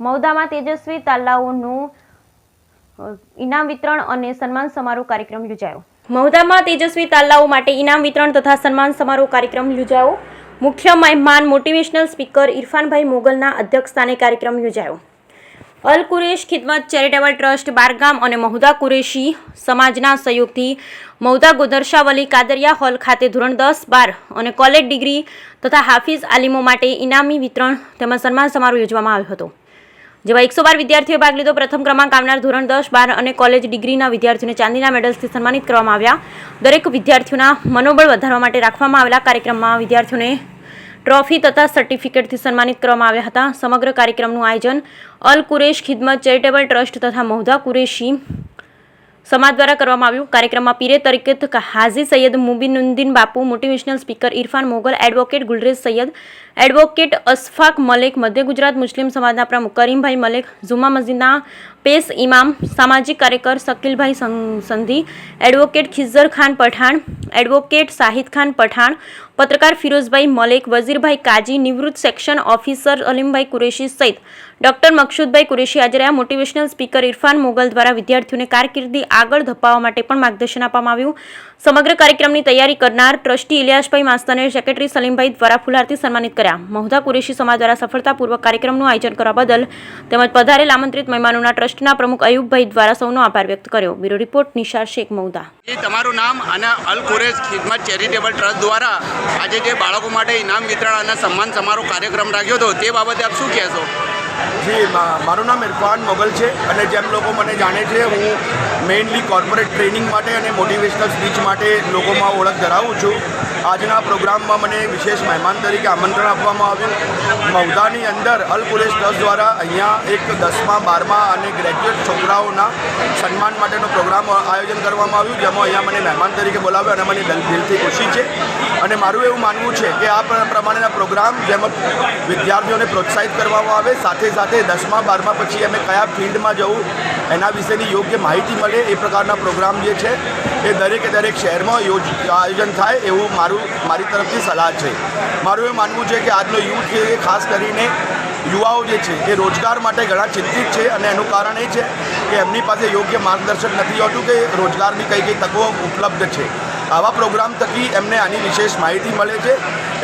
મહુદામાં તેજસ્વી તાલાઓનું ઇનામ વિતરણ અને સન્માન સમારોહ કાર્યક્રમ યોજાયો। મહુદામાં તેજસ્વી તાલાઓ માટે ઇનામ વિતરણ તથા સન્માન સમારોહ કાર્યક્રમ યોજાયો। મુખ્ય મહેમાન મોટિવેશનલ સ્પીકર ઇરફાનભાઈ મોગલના અધ્યક્ષસ્થાને કાર્યક્રમ યોજાયો। અલ કુરેશ ખિદમત ચેરિટેબલ ટ્રસ્ટ બારગામ અને મહુદા કુરેશી સમાજના સહયોગથી મહુદા ગોધરશા વલી કાદરિયા હોલ ખાતે ધોરણ 10, 12 અને કોલેજ ડિગ્રી તથા હાફિઝ આલિમો માટે ઇનામી વિતરણ તેમજ સન્માન સમારોહ યોજવામાં આવ્યો હતો, જેમાં 112 વિદ્યાર્થીઓએ ભાગ લીધો। પ્રથમ ક્રમાંક આવનાર ધોરણ 10, 12 અને કોલેજ ડિગ્રીના વિદ્યાર્થીઓને ચાંદીના મેડલ્સથી સન્માનિત કરવામાં આવ્યા। દરેક વિદ્યાર્થીઓના મનોબળ વધારવા માટે રાખવામાં આવેલા કાર્યક્રમમાં વિદ્યાર્થીઓને ટ્રોફી તથા સર્ટિફિકેટથી સન્માનિત કરવામાં આવ્યા હતા। સમગ્ર કાર્યક્રમનું આયોજન અલ કુરેશ ખિદમત ચેરિટેબલ ટ્રસ્ટ તથા મહુદા કુરેશી સમાજ દ્વારા કરવામાં આવ્યું। કાર્યક્રમમાં પીરે તરીકત હાજી Saiyad Mubinuddin Bapu, motivational speaker Irfan Mogal, advocate Gulrez Saiyad, advocate Ashfaq Malek, મધ્ય ગુજરાત મુસ્લિમ સમાજના પ્રમુખ કરીમભાઈ મલેક, જુમા મસ્જિદના પેશ ઇમામ, સામાજિક કાર્યકર શકીલભાઈ સંધી, એડવોકેટ ખિઝર ખાન પઠાણ, એડવોકેટ શાહિદ ખાન પઠાણ, પત્રકાર ફિરોઝભાઈ મલેક, વઝીરભાઈ કાજી, નિવૃત્ત સેક્શન ઓફિસર અલીમભાઈ કુરેશી સહિત ડોક્ટર મકસૂદભાઈ કુરેશી હાજર રહ્યા। મોટિવેશનલ સ્પીકર ઇરફાન મોગલ દ્વારા વિદ્યાર્થીઓને કારકિર્દી આગળ ધપાવવા માટે પણ માર્ગદર્શન આપવામાં આવ્યું। સમગ્ર કાર્યક્રમની તૈયારી કરનાર ટ્રસ્ટી ઇલિયાસભાઈ માસ્તરને સેક્રેટરી સલીમભાઈ દ્વારા ફુલહારથી સન્માનિત કર્યા। મહુદા કુરેશી સમાજ દ્વારા સફળતાપૂર્વક કાર્યક્રમનું આયોજન કરવા બદલ તેમજ પધારેલ આમંત્રિત મહેમાનોના ટ્રસ્ટના પ્રમુખ અયુબભાઈ દ્વારા સૌનો આભાર વ્યક્ત કર્યો। Bureau report Nishar Shaikh, Mahuda. તમારું નામ અને અલ કુરેશ ખિદમત ચેરિટેબલ ટ્રસ્ટ દ્વારા આજે જે બાળકો માટે ઇનામ વિતરણ અને સન્માન સમારોહ કાર્યક્રમ રાખ્યો હતો તે બાબતે આપ શું કહેશો? જી, મારું નામ ઇરફાન મોગલ છે અને જેમ લોકો મને જાણે છે, હું મેઇનલી કોર્પોરેટ ટ્રેનિંગ માટે અને મોટિવેશનલ સ્પીચ માટે લોકોમાં ઓળખ ધરાવું છું। આજના પ્રોગ્રામમાં મને વિશેષ મહેમાન તરીકે આમંત્રણ આપવામાં આવ્યું। મહુદાની અંદર અલ કુરેશ ટ્રસ્ટ દ્વારા અહીંયા એક 10મા 12મા અને ગ્રેજ્યુએટ છોકરાઓના સન્માન માટેનો પ્રોગ્રામ આયોજન કરવામાં આવ્યું, જેમાં અહીંયા મને મહેમાન તરીકે બોલાવ્યો અને મને દિલથી ખુશી છે। અને મારું એવું માનવું છે કે આ પ્રમાણેના પ્રોગ્રામ જેમાં વિદ્યાર્થીઓને પ્રોત્સાહિત કરવામાં આવે, સાથે સાથે 10મા 12મા પછી અમે કયા ફિલ્ડમાં જવું એના વિશેની યોગ્ય માહિતી મળે, એ પ્રકારના પ્રોગ્રામ જે છે એ દરેક શહેરમાં આયોજન થાય એવું મારી તરફથી સલાહ છે। મારું એવું માનવું છે કે આજનો યુથ છે એ ખાસ કરીને યુવાઓ જે છે એ રોજગાર માટે ઘણા ચિંતિત છે અને એનું કારણ એ છે કે એમની પાસે યોગ્ય માર્ગદર્શન નથી હોતું કે રોજગારની કઈ તકો ઉપલબ્ધ છે। આવા પ્રોગ્રામ થકી એમને આની વિશેષ માહિતી મળે છે,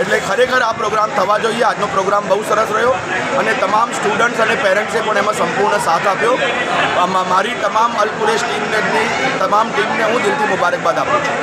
એટલે ખરેખર આ પ્રોગ્રામ થવા જોઈએ। આજનો પ્રોગ્રામ બહુ સરસ રહ્યો અને તમામ સ્ટુડન્ટ્સ અને પેરેન્ટ્સે પણ એમાં સંપૂર્ણ સાથ આપ્યો। મારી તમામ અલ કુરેશ ટીમને હું દિલથી મુબારકબાદ આપું છું।